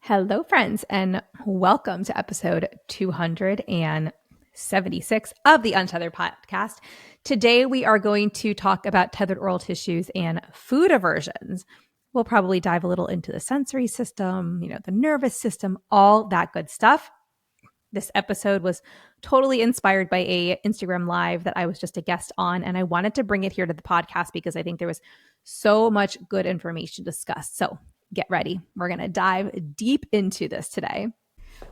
Hello, friends, and welcome to episode 276 of the Untethered podcast. Today, we are going to talk about tethered oral tissues and food aversions. We'll probably dive a little into the sensory system, the nervous system, all that good stuff. This episode was totally inspired by a Instagram live that I was just a guest on, and I wanted to bring it here to the podcast because I think there was so much good information to discuss. So get ready. We're going to dive deep into this today.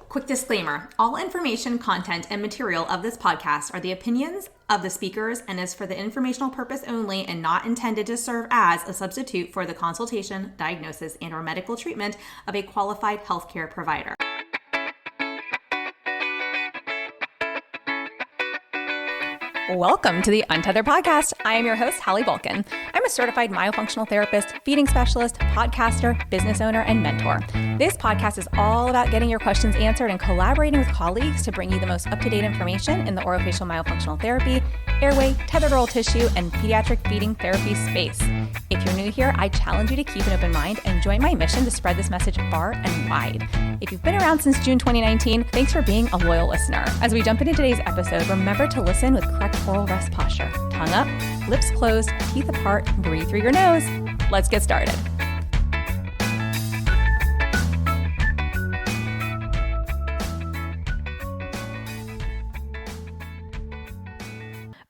Quick disclaimer. All information, content, and material of this podcast are the opinions of the speakers and is for the informational purpose only and not intended to serve as a substitute for the consultation, diagnosis, and or medical treatment of a qualified healthcare provider. Welcome to the Untethered podcast. I am your host, Hallie Bulkin. I'm a certified myofunctional therapist, feeding specialist, podcaster, business owner, and mentor. This podcast is all about getting your questions answered and collaborating with colleagues to bring you the most up-to-date information in the orofacial myofunctional therapy, airway, tethered oral tissue, and pediatric feeding therapy space. If you're new here, I challenge you to keep an open mind and join my mission to spread this message far and wide. If you've been around since June 2019, thanks for being a loyal listener. As we jump into today's episode, remember to listen with correct oral rest posture. Tongue up, lips closed, teeth apart, breathe through your nose. Let's get started.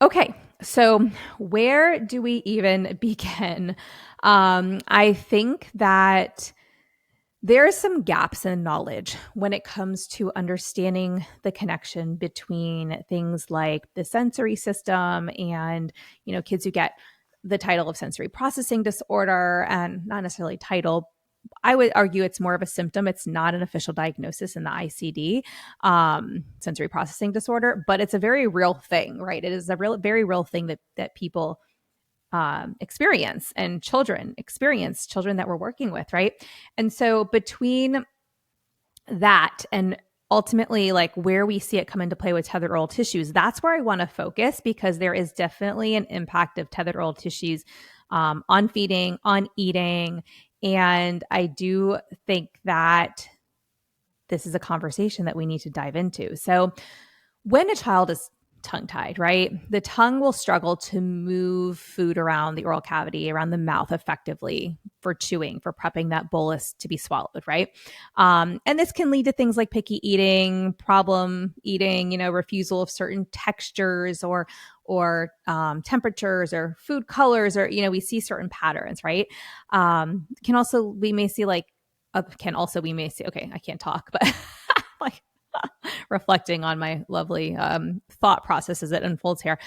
Okay, so where do we even begin? I think that there are some gaps in knowledge when it comes to understanding the connection between things like the sensory system and, kids who get the title of sensory processing disorder, and not necessarily title. I would argue it's more of a symptom. It's not an official diagnosis in the ICD, sensory processing disorder, but it's a very real thing, right? It is a very real thing that people experience and children that we're working with, right? And so between that and ultimately like where we see it come into play with tethered oral tissues, that's where I want to focus, because there is definitely an impact of tethered oral tissues on feeding, on eating. And I do think that this is a conversation that we need to dive into. So when a child is tongue-tied, right? The tongue will struggle to move food around the oral cavity, around the mouth effectively for chewing, for prepping that bolus to be swallowed, right? And this can lead to things like picky eating, problem eating, refusal of certain textures or temperatures or food colors, or, we see certain patterns, right? We may see, okay, I can't talk, but like, reflecting on my lovely thought process as it unfolds here.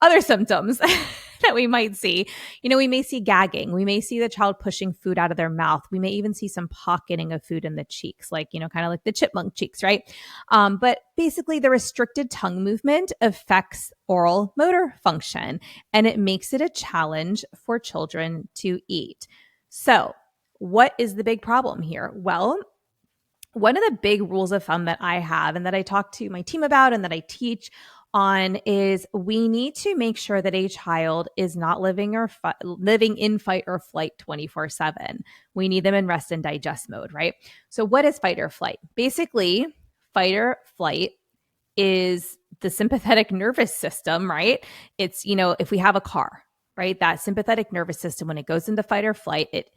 Other symptoms that we might see, we may see gagging. We may see the child pushing food out of their mouth. We may even see some pocketing of food in the cheeks, like, kind of like the chipmunk cheeks, right? But basically the restricted tongue movement affects oral motor function, and it makes it a challenge for children to eat. So what is the big problem here? Well, one of the big rules of thumb that I have and that I talk to my team about and that I teach on is we need to make sure that a child is not living in fight or flight 24/7. We need them in rest and digest mode, right? So what is fight or flight? Basically, fight or flight is the sympathetic nervous system, right? It's, if we have a car, right? That sympathetic nervous system, when it goes into fight or flight, it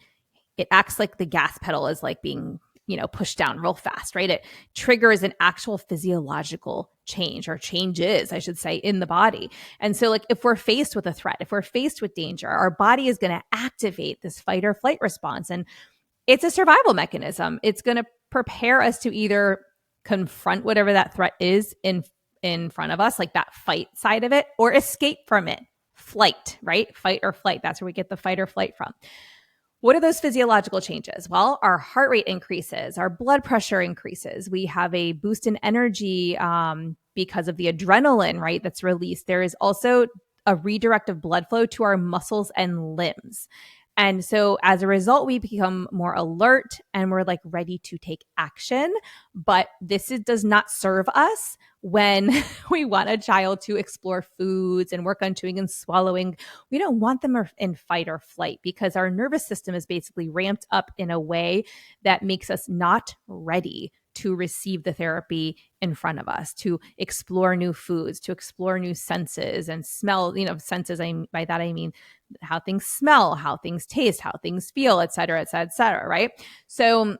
acts like the gas pedal is like being pushed down real fast, right? It triggers an actual physiological change, or changes, I should say, in the body. And so like if we're faced with a threat, if we're faced with danger, our body is going to activate this fight or flight response. And it's a survival mechanism. It's going to prepare us to either confront whatever that threat is in front of us, like that fight side of it, or escape from it. Flight, right? Fight or flight. That's where we get the fight or flight from. What are those physiological changes? Well, our heart rate increases, our blood pressure increases. We have a boost in energy because of the adrenaline, right, that's released. There is also a redirect of blood flow to our muscles and limbs. And so as a result, we become more alert and we're like ready to take action. But does not serve us when we want a child to explore foods and work on chewing and swallowing. We don't want them in fight or flight because our nervous system is basically ramped up in a way that makes us not ready to receive the therapy in front of us, to explore new foods, to explore new senses and smell, senses. By that, I mean how things smell, how things taste, how things feel, et cetera, et cetera, et cetera, right? So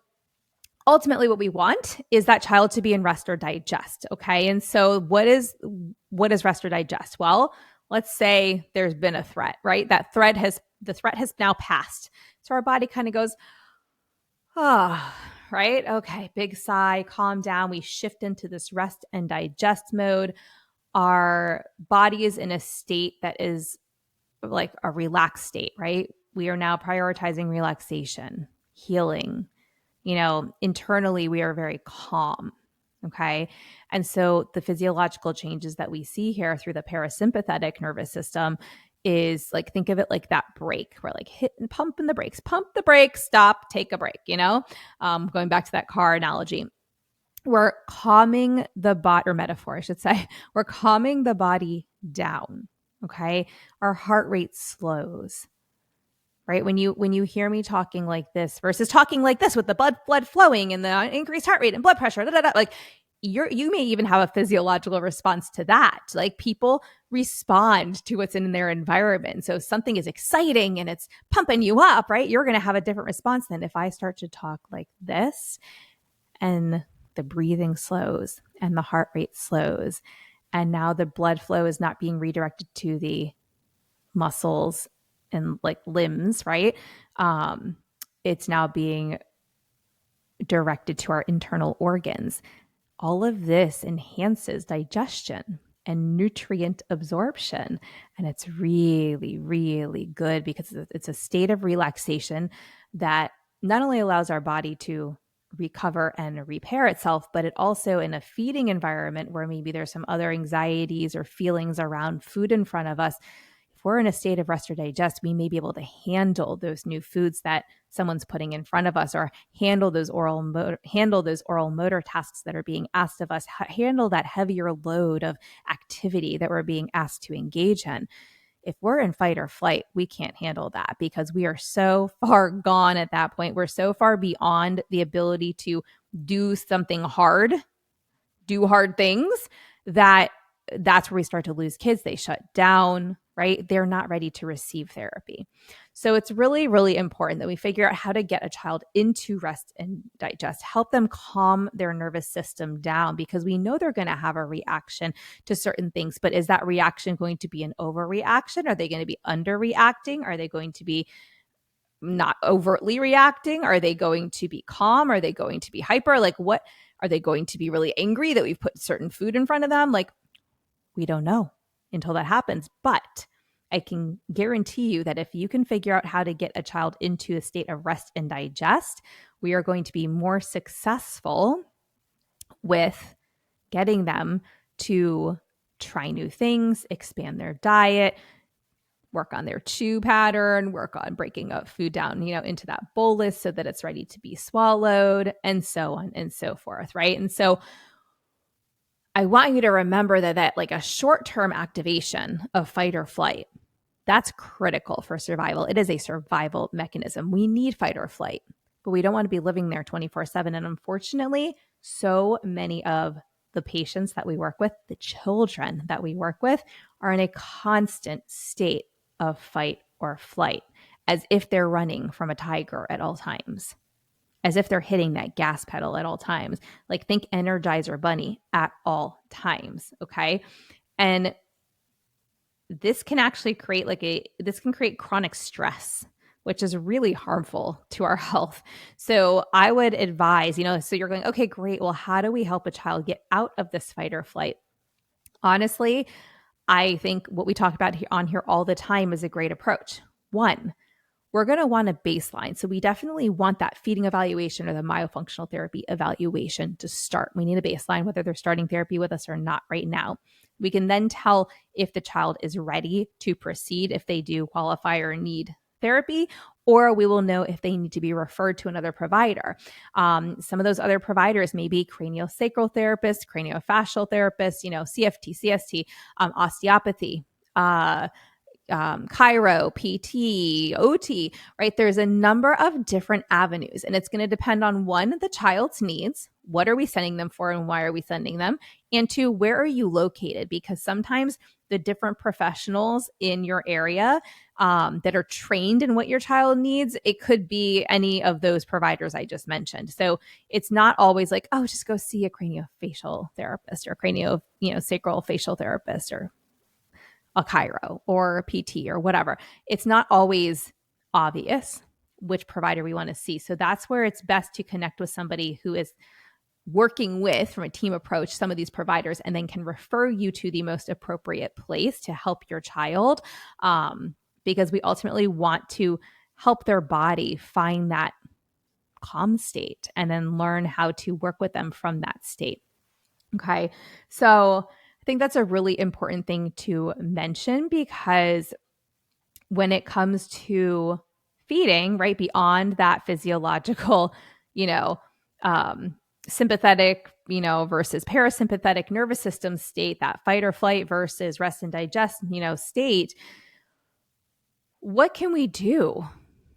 ultimately what we want is that child to be in rest or digest. Okay. And so what is rest or digest? Well, let's say there's been a threat, right? The threat has now passed. So our body kind of goes, right? Okay. Big sigh, calm down. We shift into this rest and digest mode. Our body is in a state that is like a relaxed state, right? We are now prioritizing relaxation, healing. Internally, we are very calm. Okay. And so the physiological changes that we see here through the parasympathetic nervous system is like, think of it like that brake. We're like pump the brakes, stop, take a break, going back to that car analogy. We're calming the body, or metaphor, I should say. We're calming the body down. Okay. Our heart rate slows. Right? When you hear me talking like this versus talking like this with the blood flowing and the increased heart rate and blood pressure, like you may even have a physiological response to that. Like people respond to what's in their environment. So if something is exciting and it's pumping you up, right? You're going to have a different response than if I start to talk like this and the breathing slows and the heart rate slows. And now the blood flow is not being redirected to the muscles and like limbs, right? It's now being directed to our internal organs. All of this enhances digestion and nutrient absorption. And it's really, really good because it's a state of relaxation that not only allows our body to recover and repair itself, but it also, in a feeding environment where maybe there's some other anxieties or feelings around food in front of us, if we're in a state of rest or digest, we may be able to handle those new foods that someone's putting in front of us, or handle those oral motor tasks that are being asked of us, handle that heavier load of activity that we're being asked to engage in. If we're in fight or flight, we can't handle that because we are so far gone at that point. We're so far beyond the ability to do something hard, do hard things, that's where we start to lose kids. They shut down, right? They're not ready to receive therapy. So it's really, really important that we figure out how to get a child into rest and digest, help them calm their nervous system down, because we know they're going to have a reaction to certain things. But is that reaction going to be an overreaction? Are they going to be underreacting? Are they going to be not overtly reacting? Are they going to be calm? Are they going to be hyper? Like, what are they going to be really angry that we've put certain food in front of them? Like, we don't know until that happens. But I can guarantee you that if you can figure out how to get a child into a state of rest and digest, we are going to be more successful with getting them to try new things, expand their diet, work on their chew pattern, work on breaking up food down, into that bolus so that it's ready to be swallowed, and so on and so forth, right? And so I want you to remember that like a short-term activation of fight or flight, that's critical for survival. It is a survival mechanism. We need fight or flight, but we don't want to be living there 24/7. And unfortunately, so many of the patients that we work with, the children that we work with, are in a constant state of fight or flight, as if they're running from a tiger at all times, as if they're hitting that gas pedal at all times. Like, think Energizer Bunny at all times, okay? And this can actually create chronic stress, which is really harmful to our health. So I would advise, so you're going, okay, great. Well, how do we help a child get out of this fight or flight? Honestly, I think what we talk about on here all the time is a great approach. One, we're going to want a baseline. So we definitely want that feeding evaluation or the myofunctional therapy evaluation to start. We need a baseline, whether they're starting therapy with us or not right now. We can then tell if the child is ready to proceed, if they do qualify or need therapy, or we will know if they need to be referred to another provider. Some of those other providers may be craniosacral therapists, craniofacial therapists, CFT, CST, osteopathy, chiro, PT, OT, right? There's a number of different avenues, and it's going to depend on one, the child's needs. What are we sending them for and why are we sending them? And two, where are you located? Because sometimes the different professionals in your area that are trained in what your child needs, it could be any of those providers I just mentioned. So it's not always like, oh, just go see a craniofacial therapist or sacral facial therapist or a chiro or a PT or whatever. It's not always obvious which provider we want to see. So that's where it's best to connect with somebody who is working with, from a team approach, some of these providers, and then can refer you to the most appropriate place to help your child, because we ultimately want to help their body find that calm state and then learn how to work with them from that state. Okay. So I think that's a really important thing to mention, because when it comes to feeding, right, beyond that physiological, sympathetic, versus parasympathetic nervous system state, that fight or flight versus rest and digest, state, what can we do?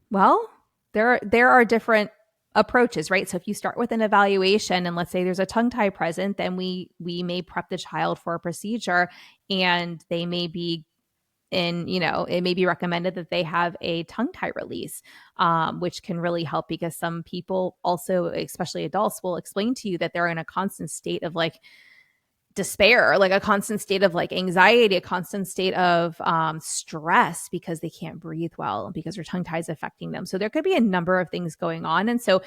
Well, there are different approaches, right? So if you start with an evaluation and let's say there's a tongue tie present, then we may prep the child for a procedure, and they may be it may be recommended that they have a tongue tie release, which can really help, because some people also, especially adults, will explain to you that they're in a constant state of like despair, like a constant state of like anxiety, a constant state of stress because they can't breathe well, because their tongue tie is affecting them. So there could be a number of things going on. And so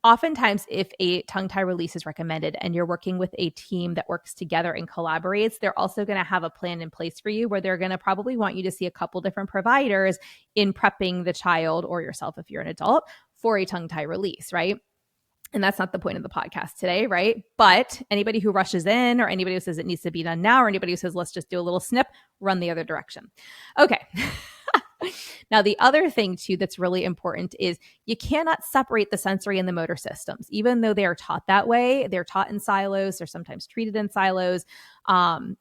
oftentimes, if a tongue tie release is recommended and you're working with a team that works together and collaborates, they're also going to have a plan in place for you where they're going to probably want you to see a couple different providers in prepping the child or yourself, if you're an adult, for a tongue tie release, right? And that's not the point of the podcast today, right? But anybody who rushes in, or anybody who says it needs to be done now, or anybody who says, let's just do a little snip, run the other direction. Okay. Now, the other thing too that's really important is you cannot separate the sensory and the motor systems. Even though they are taught that way, they're taught in silos, they're sometimes treated in silos.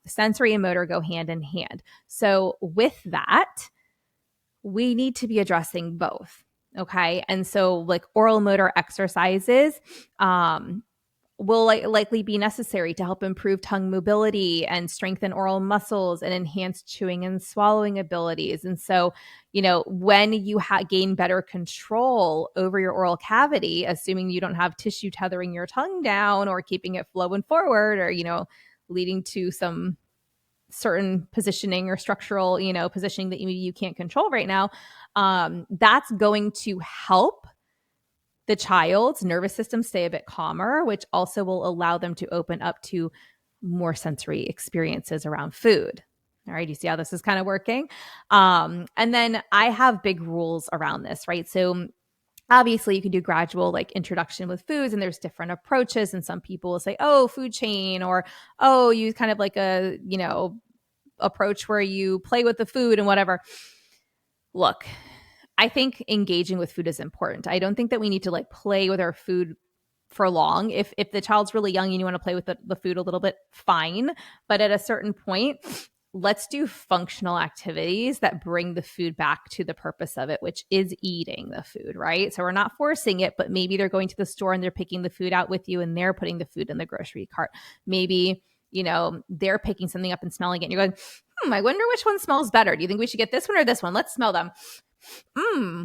Sensory and motor go hand in hand. So with that, we need to be addressing both. Okay. And so like oral motor exercises will likely be necessary to help improve tongue mobility and strengthen oral muscles and enhance chewing and swallowing abilities. And so, when you gain better control over your oral cavity, assuming you don't have tissue tethering your tongue down or keeping it flowing forward, or, leading to some certain positioning or structural, positioning that you can't control right now, that's going to help the child's nervous system stay a bit calmer, which also will allow them to open up to more sensory experiences around food. All right, you see how this is kind of working? And then I have big rules around this, right? So obviously you can do gradual like introduction with foods, and there's different approaches. And some people will say, oh, food chain, or, oh, you kind of like a, approach where you play with the food and whatever. Look, I think engaging with food is important. I don't think that we need to like play with our food for long. If the child's really young and you want to play with the food a little bit, fine. But at a certain point, let's do functional activities that bring the food back to the purpose of it, which is eating the food, right? So we're not forcing it, but maybe they're going to the store and they're picking the food out with you and they're putting the food in the grocery cart. Maybe, they're picking something up and smelling it and you're going, I wonder which one smells better. Do you think we should get this one or this one? Let's smell them.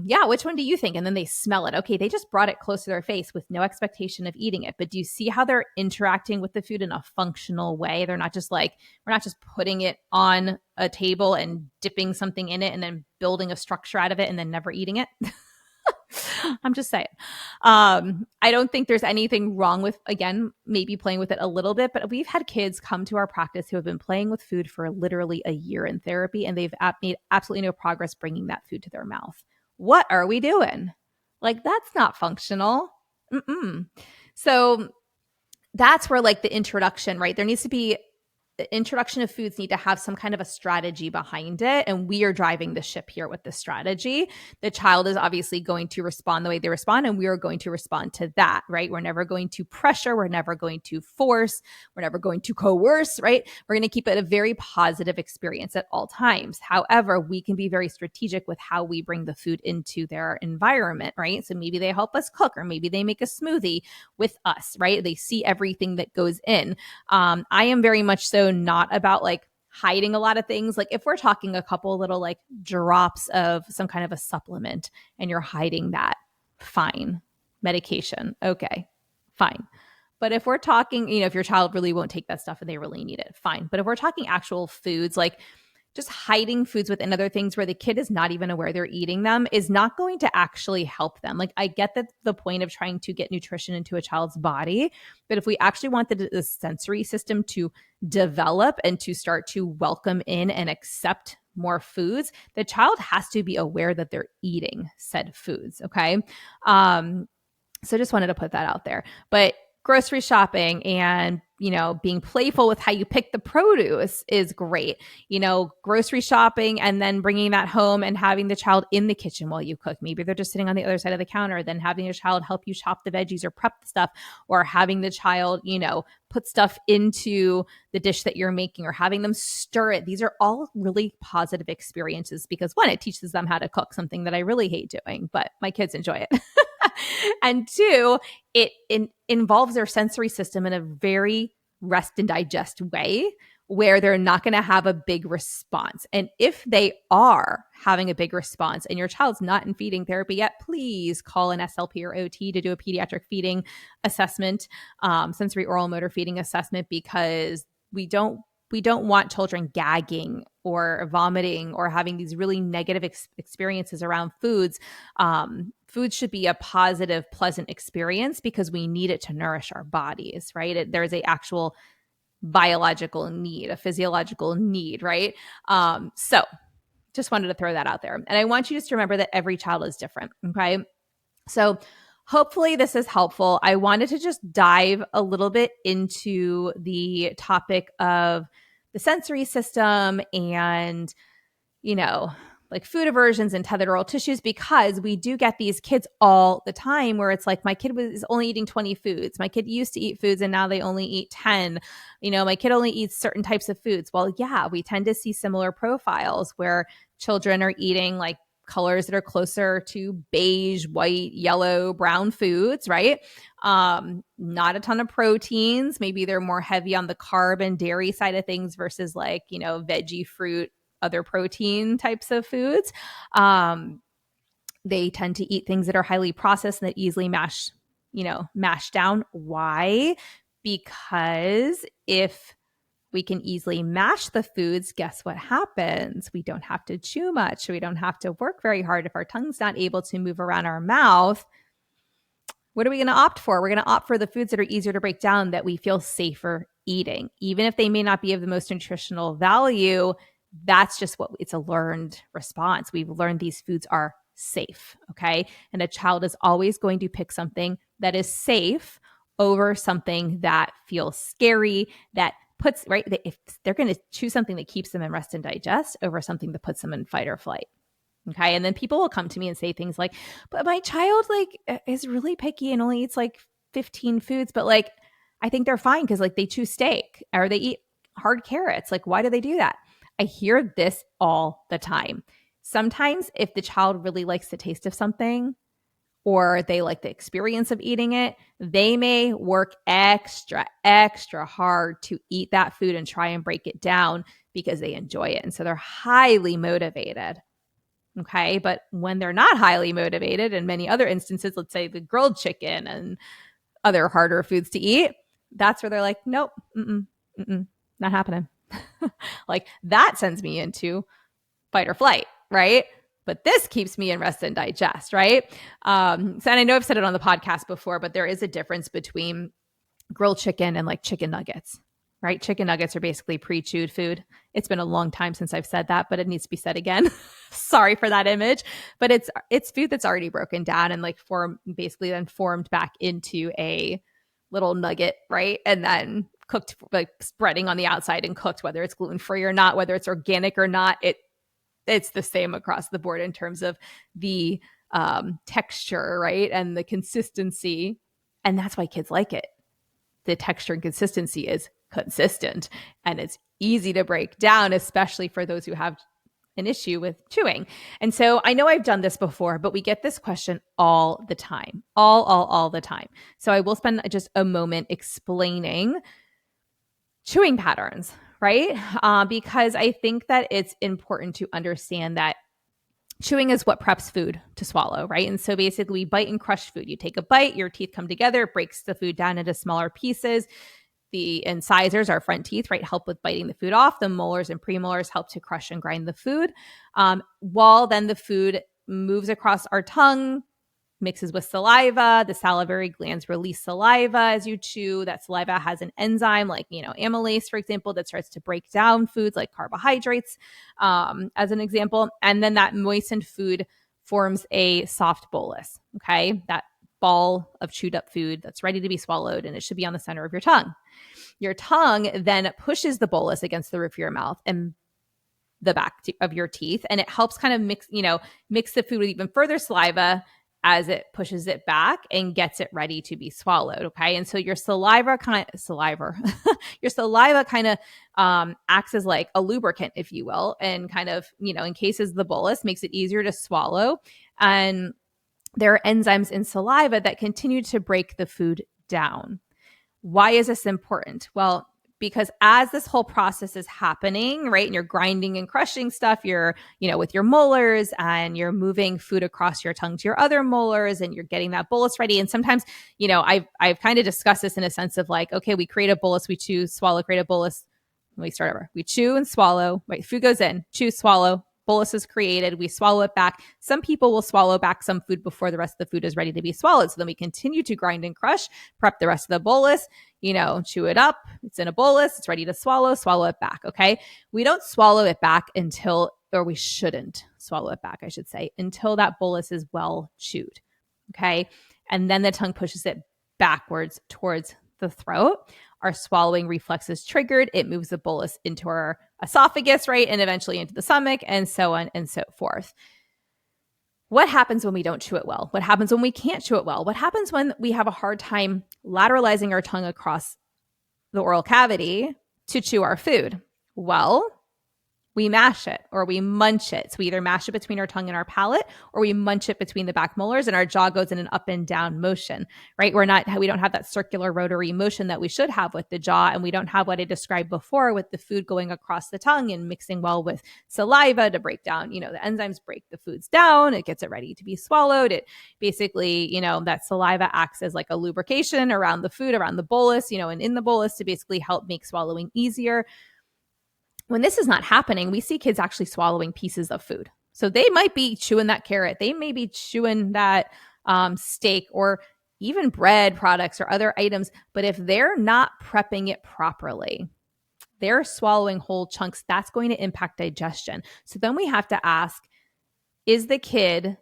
Yeah, which one do you think? And then they smell it. Okay, they just brought it close to their face with no expectation of eating it. But do you see how they're interacting with the food in a functional way? They're not just like, we're not just putting it on a table and dipping something in it and then building a structure out of it and then never eating it. I'm just saying. I don't think there's anything wrong with, again, maybe playing with it a little bit, but we've had kids come to our practice who have been playing with food for literally a year in therapy, and they've made absolutely no progress bringing that food to their mouth. What are we doing? Like, that's not functional. So that's where like the introduction, right? There needs to be the introduction of foods need to have some kind of a strategy behind it. And we are driving the ship here with the strategy. The child is obviously going to respond the way they respond, and we are going to respond to that, right? We're never going to pressure. We're never going to force. We're never going to coerce, right? We're going to keep it a very positive experience at all times. However, we can be very strategic with how we bring the food into their environment, right? So maybe they help us cook, or maybe they make a smoothie with us, right? They see everything that goes in. I am very much so not about like hiding a lot of things. Like if we're talking a couple little like drops of some kind of a supplement and you're hiding that, fine. Medication, okay, fine. But if we're talking, if your child really won't take that stuff and they really need it, fine. But if we're talking actual foods, like just hiding foods within other things where the kid is not even aware they're eating them is not going to actually help them. Like I get that the point of trying to get nutrition into a child's body, but if we actually want the sensory system to develop and to start to welcome in and accept more foods, the child has to be aware that they're eating said foods. Okay. So just wanted to put that out there. But grocery shopping and, being playful with how you pick the produce is great. Grocery shopping and then bringing that home and having the child in the kitchen while you cook. Maybe they're just sitting on the other side of the counter, then having your child help you chop the veggies or prep the stuff, or having the child, put stuff into the dish that you're making, or having them stir it. These are all really positive experiences because one, it teaches them how to cook, something that I really hate doing, but my kids enjoy it. And two, it involves their sensory system in a very rest and digest way where they're not going to have a big response. And if they are having a big response and your child's not in feeding therapy yet, please call an SLP or OT to do a pediatric feeding assessment, sensory oral motor feeding assessment, because we don't want children gagging or vomiting or having these really negative experiences around foods. Food should be a positive, pleasant experience because we need it to nourish our bodies, right? There's a actual biological need, a physiological need, right? So just wanted to throw that out there. And I want you just to remember that every child is different, okay? So hopefully this is helpful. I wanted to just dive a little bit into the topic of the sensory system and, like food aversions and tethered oral tissues, because we do get these kids all the time where it's like, my kid was only eating 20 foods. My kid used to eat foods and now they only eat 10. My kid only eats certain types of foods. Well, yeah, we tend to see similar profiles where children are eating like colors that are closer to beige, white, yellow, brown foods, right? Not a ton of proteins. Maybe they're more heavy on the carb and dairy side of things versus like, veggie, fruit, other protein types of foods. They tend to eat things that are highly processed and that easily mash down. Why? Because if we can easily mash the foods, guess what happens? We don't have to chew much. We don't have to work very hard. If our tongue's not able to move around our mouth, what are we going to opt for? We're going to opt for the foods that are easier to break down, that we feel safer eating. Even if they may not be of the most nutritional value, that's just it's a learned response. We've learned these foods are safe, okay? And a child is always going to pick something that is safe over something that feels scary, that puts, right? If they're going to choose something that keeps them in rest and digest over something that puts them in fight or flight. Okay. And then people will come to me and say things like, but my child like is really picky and only eats like 15 foods, but like, I think they're fine because like they choose steak or they eat hard carrots. Like, why do they do that? I hear this all the time. Sometimes if the child really likes the taste of something or they like the experience of eating it, they may work extra hard to eat that food and try and break it down because they enjoy it. And so they're highly motivated. Okay. But when they're not highly motivated, in many other instances, let's say the grilled chicken and other harder foods to eat, that's where they're like, nope, not happening. Like that sends me into fight or flight, right? But this keeps me in rest and digest, right? So, and I know I've said it on the podcast before, but there is a difference between grilled chicken and like chicken nuggets, right? Chicken nuggets are basically pre-chewed food. It's been a long time since I've said that, but it needs to be said again. Sorry for that image, but it's food that's already broken down and like formed back into a little nugget, right? And then cooked, like spreading on the outside and cooked, whether it's gluten-free or not, whether it's organic or not, it's the same across the board in terms of the texture, right? And the consistency. And that's why kids like it. The texture and consistency is consistent and it's easy to break down, especially for those who have an issue with chewing. And so I know I've done this before, but we get this question all the time, all the time. So I will spend just a moment explaining chewing patterns, right? Because I think that it's important to understand that chewing is what preps food to swallow, right? And so basically we bite and crush food. You take a bite, your teeth come together, it breaks the food down into smaller pieces. The incisors, our front teeth, right, help with biting the food off. The molars and premolars help to crush and grind the food. While then the food moves across our tongue, mixes with saliva. The salivary glands release saliva as you chew. That saliva has an enzyme like, amylase, for example, that starts to break down foods like carbohydrates, as an example. And then that moistened food forms a soft bolus, okay? That ball of chewed up food that's ready to be swallowed, and it should be on the center of your tongue. Your tongue then pushes the bolus against the roof of your mouth and the back of your teeth, and it helps kind of mix the food with even further saliva as it pushes it back and gets it ready to be swallowed. Okay. And so your saliva kind of acts as like a lubricant, if you will, and kind of, encases the bolus, makes it easier to swallow. And there are enzymes in saliva that continue to break the food down. Why is this important? Well, because as this whole process is happening, right, and you're grinding and crushing stuff, you're, with your molars, and you're moving food across your tongue to your other molars, and you're getting that bolus ready. And sometimes, I've kind of discussed this in a sense of like, okay, we create a bolus, we chew, swallow, create a bolus. Let me start over. We chew and swallow, right? Food goes in, chew, swallow, bolus is created. We swallow it back. Some people will swallow back some food before the rest of the food is ready to be swallowed. So then we continue to grind and crush, prep the rest of the bolus, chew it up. It's in a bolus. It's ready to swallow it back. Okay. We don't swallow it back or we shouldn't swallow it back, I should say, until that bolus is well chewed. Okay. And then the tongue pushes it backwards towards the throat. Our swallowing reflex is triggered. It moves the bolus into our esophagus, right? And eventually into the stomach, and so on and so forth. What happens when we don't chew it well? What happens when we can't chew it well? What happens when we have a hard time lateralizing our tongue across the oral cavity to chew our food? Well, we mash it or we munch it. So we either mash it between our tongue and our palate, or we munch it between the back molars, and our jaw goes in an up and down motion, right? We don't have that circular rotary motion that we should have with the jaw. And we don't have what I described before with the food going across the tongue and mixing well with saliva to break down, the enzymes break the foods down. It gets it ready to be swallowed. It basically, that saliva acts as like a lubrication around the food, around the bolus, and in the bolus to basically help make swallowing easier. When this is not happening, we see kids actually swallowing pieces of food. So they might be chewing that carrot. They may be chewing that steak or even bread products or other items. But if they're not prepping it properly, they're swallowing whole chunks. That's going to impact digestion. So then we have to ask, is the kid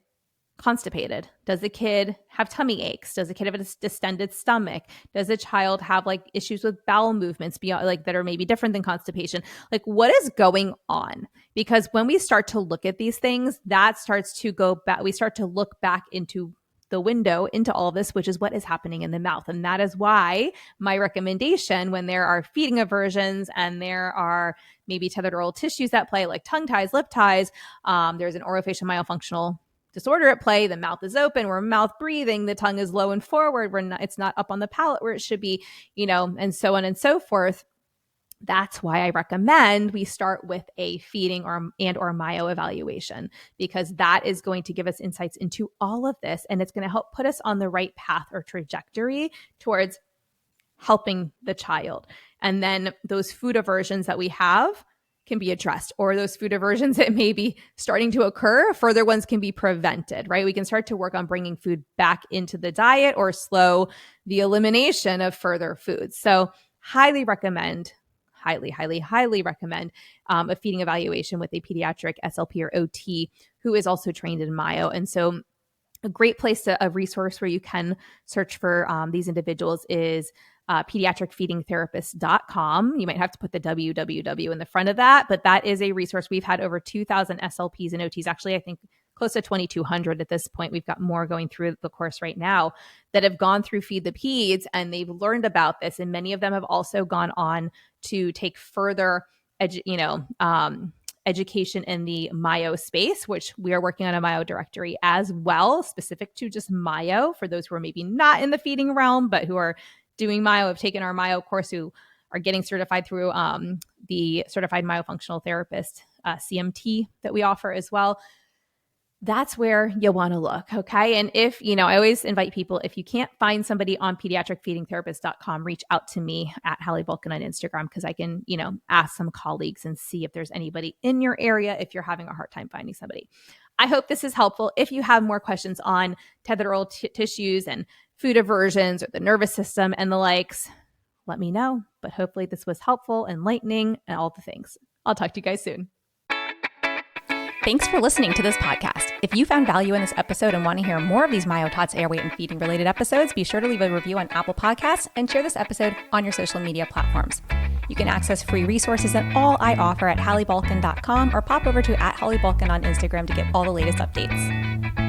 constipated? Does the kid have tummy aches? Does the kid have a distended stomach? Does the child have like issues with bowel movements beyond like that are maybe different than constipation? Like what is going on? Because when we start to look at these things, that starts to go back. We start to look back into the window into all of this, which is what is happening in the mouth. And that is why my recommendation when there are feeding aversions and there are maybe tethered oral tissues that play like tongue ties, lip ties, there's an orofacial myofunctional disorder at play. The mouth is open. We're mouth breathing. The tongue is low and forward. It's not up on the palate where it should be, and so on and so forth. That's why I recommend we start with a feeding or myo evaluation, because that is going to give us insights into all of this. And it's going to help put us on the right path or trajectory towards helping the child. And then those food aversions that we have can be addressed, or those food aversions that may be starting to occur, further ones can be prevented, right? We can start to work on bringing food back into the diet or slow the elimination of further foods. So highly recommend a feeding evaluation with a pediatric SLP or OT who is also trained in myo. And so A great place a resource where you can search for these individuals is pediatricfeedingtherapist.com. You might have to put the www in the front of that, but that is a resource. We've had over 2,000 SLPs and OTs. Actually, I think close to 2,200 at this point. We've got more going through the course right now that have gone through Feed the Peds, and they've learned about this. And many of them have also gone on to take further education in the myo space, which we are working on a myo directory as well, specific to just myo for those who are maybe not in the feeding realm, but who are doing myo, have taken our myo course, who are getting certified through the Certified Myofunctional Therapist CMT that we offer as well. That's where you'll want to look. Okay. And if, I always invite people, if you can't find somebody on pediatricfeedingtherapist.com, reach out to me at Hallie Bulkin on Instagram, because I can, ask some colleagues and see if there's anybody in your area if you're having a hard time finding somebody. I hope this is helpful. If you have more questions on tethered oral tissues and food aversions or the nervous system and the likes, let me know. But hopefully this was helpful, enlightening, and all the things. I'll talk to you guys soon. Thanks for listening to this podcast. If you found value in this episode and want to hear more of these TOTs, airway, and feeding related episodes, be sure to leave a review on Apple Podcasts and share this episode on your social media platforms. You can access free resources and all I offer at HallieBulkin.com or pop over to @HallieBulkin on Instagram to get all the latest updates.